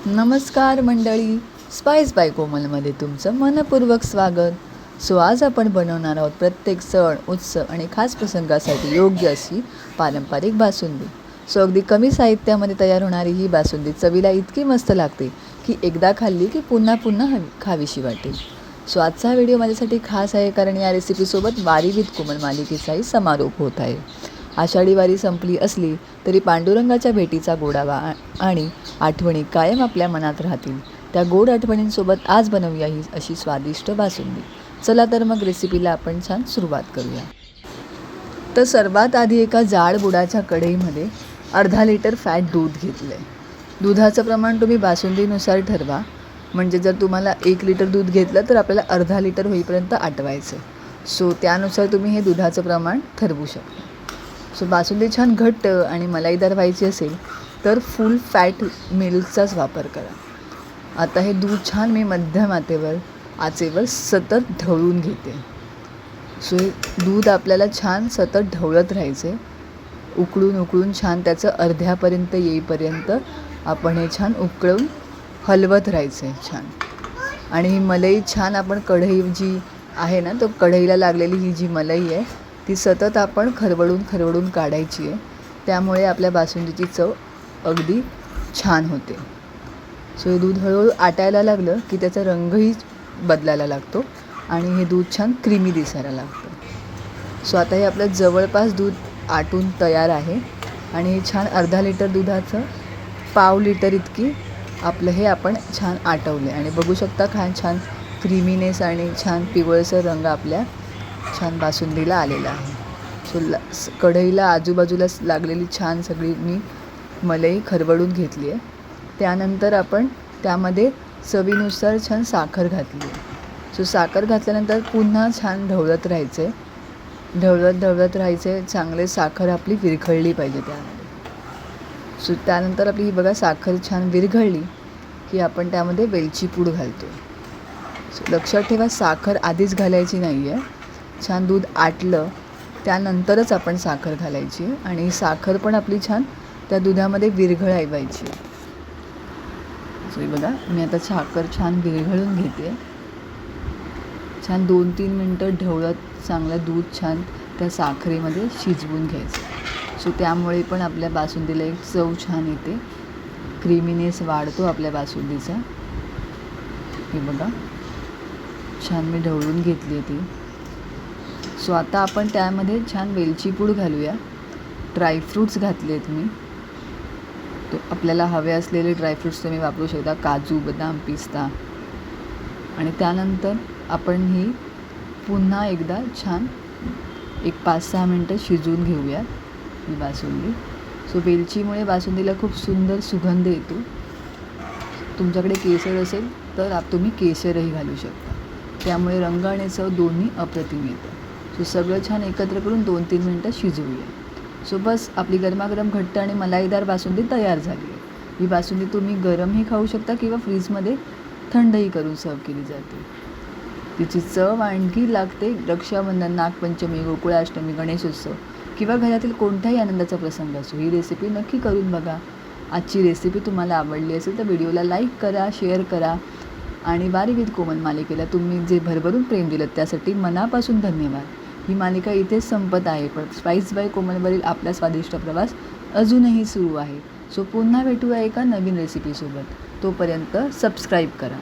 नमस्कार मंडळी, spice bye कोमलमध्ये तुमचं मनपूर्वक स्वागत. आज आपण बनवणार आहोत प्रत्येक सण, उत्सव आणि खास प्रसंगासाठी योग्य अशी पारंपरिक बासुंदी. अगदी कमी साहित्यामध्ये तयार होणारी ही बासुंदी चवीला इतकी मस्त लागते की एकदा खाल्ली की पुन्हा पुन्हा खावीशी वाटेल. आजचा व्हिडिओ माझ्यासाठी खास आहे, कारण या रेसिपीसोबत वारी विथ कोमल मालिकेचाही समारोप होत आहे. आषाढी वारी संपली असली तरी पांडुरंगाच्या भेटीचा गोडावा आणि आठवणी कायम आपल्या मनात राहतील. त्या गोड आठवणींसोबत आज बनवूया ही अशी स्वादिष्ट बासुंदी. चला तर मग रेसिपीला आपण छान सुरुवात करूया. तर सर्वात आधी एका जाड बुडाच्या कढईमध्ये अर्धा लिटर फॅट दूध घेतलं आहे. दुधाचं प्रमाण तुम्ही बासुंदीनुसार ठरवा. म्हणजे जर तुम्हाला 1 लिटर दूध घेतलं तर आपल्याला अर्धा लिटर होईपर्यंत आटवायचं. त्यानुसार तुम्ही हे दुधाचं प्रमाण ठरवू शकता. बासुंदी छान घट्ट आणि मलाईदार व्हायची असेल तर फुल फॅट मिल्कचाच वापर करा. आता हे दूध छान मी मध्यम आचेवर सतत ढवळून घेते. हे दूध आपल्याला छान सतत ढवळत राहायचे. उकळून छान त्याचं अर्ध्यापर्यंत येईपर्यंत आपण हे छान उकळून हलवत राहायचं आहे छान. आणि ही मलई छान आपण कढई जी आहे ना, तो कढईला लागलेली ही जी मलई आहे ती सतत आपण खरवडून काढायची आहे. त्यामुळे आपल्या बासुंदीची चव अगदी छान होते. हे दूध हळूहळू आटायला लागलं की त्याचा रंगही बदलायला लागतो आणि हे दूध छान क्रीमी दिसायला लागतं. आता हे आपलं जवळपास दूध आटून तयार आहे आणि हे छान अर्धा लिटर दुधाचं 1/2 लिटर इतकी आपलं हे आपण छान आटवले आणि बघू शकता छान क्रीमीनेस आणि छान पिवळसर रंग आपल्या छान बासुंदीला आलेला आहे. कढईला आजूबाजूला लागलेली छान सगळी मी मलई खरवडून घेतली आहे. त्यानंतर आपण त्यामध्ये चवीनुसार छान साखर घातली आहे. साखर घातल्यानंतर पुन्हा छान ढवळत राहायचे. ढवळत राहायचे. चांगले साखर आपली विरघळली पाहिजे त्यामध्ये. त्यानंतर आपली ही बघा साखर छान विरघळली की आपण त्यामध्ये वेलची पूड घालतो. लक्षात ठेवा, साखर आधीच घालायची नाही आहे. छान दूध आटलं त्यानंतरच आपण साखर घालायची आणि साखर पण आपली छान त्या दुधामध्ये विरघळायची. बघा, मी आता साखर छान विरघळून घेते. छान 2-3 मिनटं ढवळत चांगलं दूध छान त्या साखरेमध्ये शिजवून घ्यायचं. त्यामुळे पण आपल्या बासुंदीला एक चव छान येते, क्रीमीनेस वाढतो आपल्या बासुंदीचा. हे बघा, छान मी ढवळून घेतली आहे ती. आता आपण त्यामध्ये छान वेलची पूड घालूया. ड्रायफ्रूट्स घातले आहेत मी. आपल्याला हवे असलेले ड्रायफ्रूट्स तुम्ही वापरू शकता, काजू, बदाम, पिस्ता. आणि त्यानंतर आपण ही पुन्हा एकदा छान एक 5-6 मिनटं शिजवून घेऊया ही बासुंदी. वेलचीमुळे बासुंदीला खूप सुंदर सुगंध येतो. तुमच्याकडे केशर असेल तर तुम्ही केशरही घालू शकता. त्यामुळे रंग आणि चव दोन्ही अप्रतिम येतं. सगळं छान एकत्र करून 2-3 मिनटं शिजवूया. बस, आपली गरमागरम घट्ट आणि मलाईदार बासुंदी तयार झाली आहे. ही बासुंदी तुम्ही गरमही खाऊ शकता किंवा फ्रीजमध्ये थंडही करून सर्व केली जाते. तिची चव आणखी लागते. रक्षाबंधन, नागपंचमी, गोकुळाष्टमी, गणेशोत्सव किंवा घरातील कोणताही आनंदाचा प्रसंग असो, ही रेसिपी नक्की करून बघा. आजची रेसिपी तुम्हाला आवडली असेल तर व्हिडिओला लाईक करा, शेअर करा आणि वारी विथ कोमल मालिकेला तुम्ही जे भरभरून प्रेम दिलं त्यासाठी मनापासून धन्यवाद. ही मालिका इथेच संपत आहे, पण स्पाइस बाय कोमलवरील आपला स्वादिष्ट प्रवास अजूनही सुरू आहे. पुन्हा भेटूया एका नवीन रेसिपीसोबत. तोपर्यंत सबस्क्राईब करा.